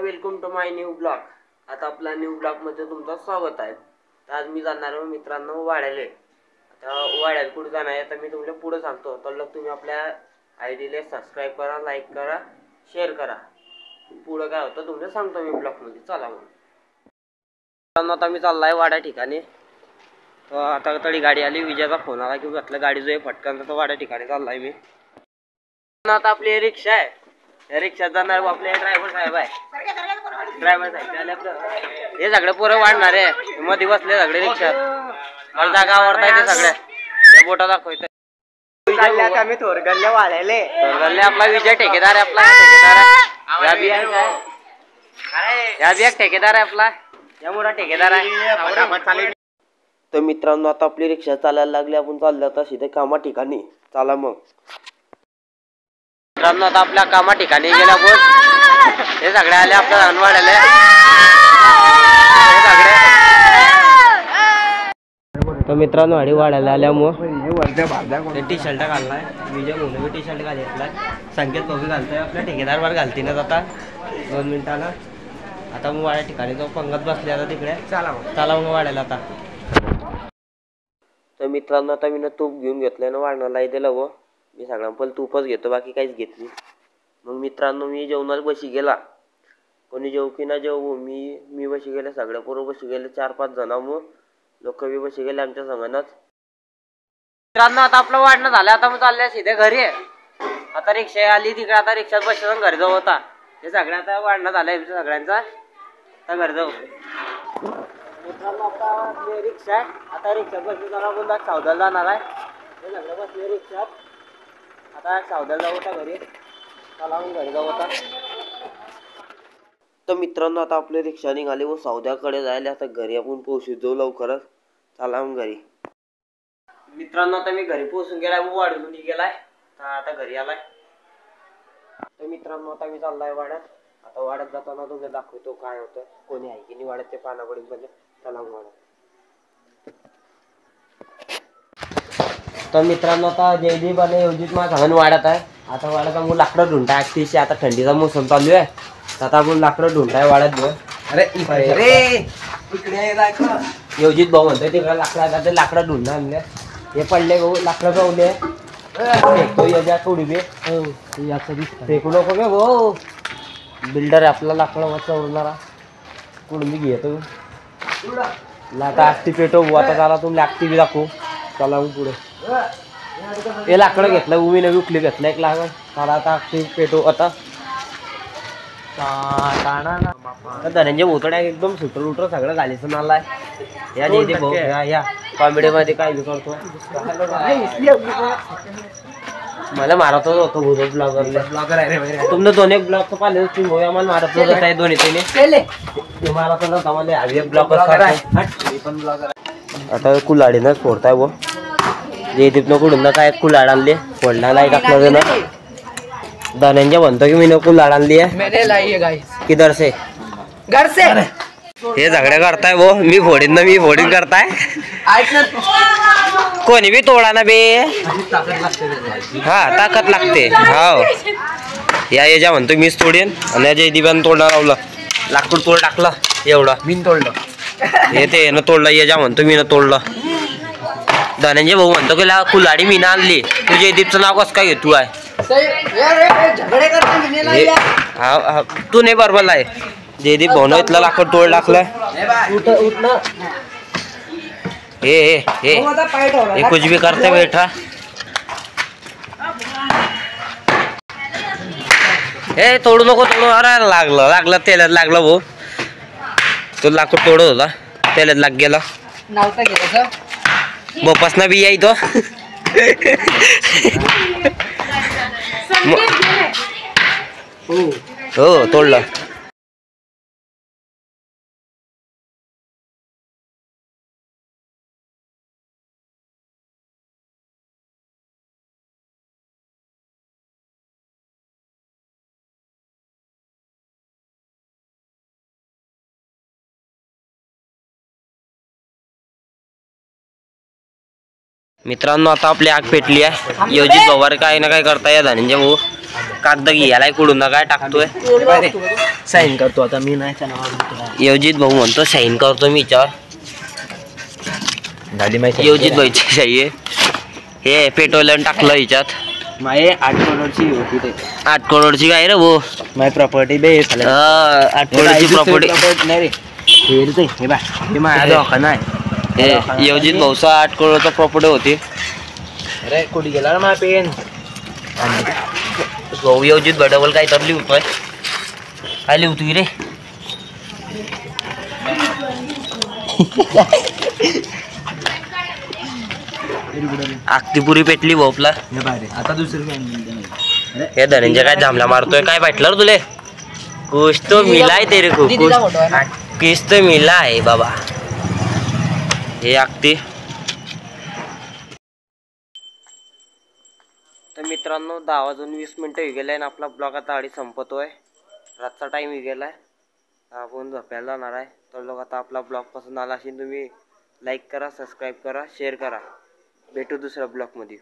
Welcome to my new blog. आता आपला new blog मध्ये तुमचं स्वागत आहे। तर आज मी जाणार आहे मित्रांनो वाड्याला। आता वाड्याला कुठे जाणार आहे तर मी तुम्हाला पुढे सांगतो। तर तुम्ही आपल्या आयडीला सबस्क्राइब करा, लाईक करा, शेअर करा। पुढे काय होतं तुम्हाला सांगतो मी ब्लॉग मध्ये। चला मग मित्रांनो, आता मी चाललाय वाड्या ठिकाणी। तर आता तरी गाडी आली, विजयाचा फोन आला की म्हटलं गाडी जो आहे फटकन, तर वाड्या ठिकाणी चाललाय मी। आता आपली रिक्षा आहे, या रिक्षात जाणार आपले ड्रायव्हर साहेब आहे। ड्रायव्हर साहेब हे सगळे पोरं वाढणार आहे, मध्ये बसले सगळे रिक्षात। मला जागा आवडताय ते सगळ्या, हे बोटा दाखवतोय। आम्ही थोरगल्ल्या वाढायले, थोरगल्ले आपला विजय ठेकेदार आहे। आपला ठेकेदार या बिया एक ठेकेदार आहे आपला, या मोठा ठेकेदार आहे। तर मित्रांनो, आता आपली रिक्षा चालायला लागली, आपण चाललो आता सीधे कामा ठिकाणी। चला मग मित्रांनो, आता आपल्या कामा ठिकाणी गेल्या आपण, हे सगळे आले आपल्या धानवाड्याला। तर मित्रांनो वाडी वाढायला आल्यामुळे टी शर्ट घाललाय विजय म्हणून, टी शर्ट घातलाय। संकेत भाऊ घालतोय, आपल्या ठेकेदार वर घालतीनच आता 2 मिनिटाला। आता मग वाड्या ठिकाणी जाऊ, पंगत बसले आता तिकडे। चला मग वाढायला आता। तर मित्रांनो, आता मी तूप घेऊन घेतलंय ना वाढणाला दिलं व मी सगळ्यांना पण तूपच घेतो, बाकी काहीच घेत नाही। मग मित्रांनो, मी जेवणाला बशी गेला, कोणी जेव की ना जेव, मी बशी गेले, सगळ्या पोरं बशी गेले, 4-5 जण मग लोक बी बशी गेले आमच्या संघानच। मित्रांनो, आता आपलं वाढणं झालं, आता मग चाललंय सीधे घरी। आता रिक्षा आली तिकडे, आता रिक्षात बसून घरी जाऊ। आता हे सगळं आता वाढणं झालंय सगळ्यांचा, आता घरी जाऊ। मित्रांनो, आता रिक्षा आहे, आता रिक्षात बसून जरा आपण सावधान जाणार आहे। हे सगळे बसले रिक्षात, आता सावधान जाऊ आता घरी। चला मग घरी जाऊ आता। तर मित्रांनो, आता आपली रिक्षा निघाली व सौद्याकडे जायला, आता घरी आपण पोहोचू जाऊ लवकरच। चला मग घरी। मित्रांनो, आता मी घरी पोहोचून गेलाय, वाढून गेलाय, आता घरी आलाय। तर मित्रांनो, आता मी चाललाय वाड्यात। आता वाड्यात जाताना तुम्हाला दाखवतो काय होतं, कोणी आहे की नाही वाड्यात ते पानापडीन म्हणजे। चला मग वाड्यात। तर मित्रांनो, आता जयदीप आणि योजित माझा घालून वाढत आहे। आता वाड्यात मग लाकडं ढूंढताय अतिशय, आता थंडीचा मोसम चालू आहे, आता आपण लाकडं ढूंढताय वाड्यात घेऊन। अरे योजित भाऊ म्हणतोय तिकडे लाकडं, ते लाकडं ढूंढणं आणले, हे पडले भाऊ लाकडं पावले। फेकतो याच्या थोडी बे फेकू नको बे भाऊ, बिल्डर आहे आपला लाकडं वाचवणारा, कुठून बी घेतो लाटा आस्ती पेटो। आता झाला तुम्ही लागती बी दाखवू। चला मग पुढे, हे लाकडं घेतलं उभी नवी उठली, घेतलं एक लाकड, मला आता आस्ती पेटो आता। धनंजय भोतड्या एकदम सुटर उटर सगळं घालीचं नाला आहे। या जयदीप भाऊ या कॉमेडी मध्ये काय बी करतो, मला मारत होतो भूत ब्लॉगर आहे। तुमने 2-1 ब्लॉग पाहिले असतील भाऊ, आम्हाला मारत होत आहे दोन्ही तिने मारत होता मला। हवी ब्लॉगर पण ब्लॉगर आता कुल्हाडीनच फोडताय व जयदीप न कुठून ना काय कुल्हाड आणली, फोडला नाही टाकलं ना। धनंजय म्हणतो की मी कुल्हाड आणली आहे, मैंने लाई है गाइस, किधर से, घर से। हे झगडे करताय वो, मी फोडीन ना मी फोडीन करताय, कोणी बी तोडा ना बे, हा ताकद लागते। हाव या याच्या म्हणतो मीच तोडीन, आणि जयदीपानं तोडणार लावलं, लाकूड तोड टाकलं एवढं मी तोडलं, हे ते न तोडलं, याच्या म्हणतो मी न तोडलं। धनंजय भाऊ म्हणतो की कुल्हाडी मी ना आणली, तू जयदीपचं नाव कसं काय घेतो आहे? हा तू नाही बरोबर आहे, जयदीप भाऊ इथलं लाकूड तोड टाकलं। हे कुछ भी करते बैठा, हे तोडू नको तोडू, अरे लागलं तेलात लागलं भाऊ, तो लाकूड तोडत होता तेलात लाग गेला, बोपास ना बी याय तो हो तोडलं। मित्रांनो आता आपली आग पेटली आहे. योजित भाऊ काय ना काय करता या धनंजय भाऊ कागद घ्यायला कुडून ना काय टाकतोय. साईन करतो आता मी नाही. योजित भाऊ म्हणतो साईन करतो मी याच्यावर. झाली माहिती योजित भाईची सही आहे. हे पेट्रोल टाकलं याच्यात. माये 8 करोडची होती ते. 8 करोडची काय रे भाऊ. माय प्रॉपर्टी बे 8 करोडची प्रॉपर्टी नाही रे. हे बा हे माझ्या धोका नाही. हे योजित भाऊचा 8 करोडचा प्रॉपर्टी होती. अरे कुठे गेला ना माझा पेन. भाऊ योजित भाई डबल काय तर लिहतोय. काय लिहतोय रे. आगतीपुरी पेटली भाऊ आपला. आता दुसरी हे धनंजय काय जांभला मारतोय. काय भेटलं रे तुले. कुछ तो मिला है तेरे को. कुछ तो मिला है बाबा. हे आगती. तर मित्रांनो 10 वाजून 20 मिनिटं ही गेलाय आणि आपला ब्लॉग आता आधी संपतोय. रातचा टाइम ही गेलाय. आपण झोपायला जाणार आहे. तर लोक आता आपला ब्लॉग पसंत आला असेल तुम्ही लाईक करा, सबस्क्राईब करा, शेअर करा. भेटू दुसऱ्या ब्लॉग मध्ये.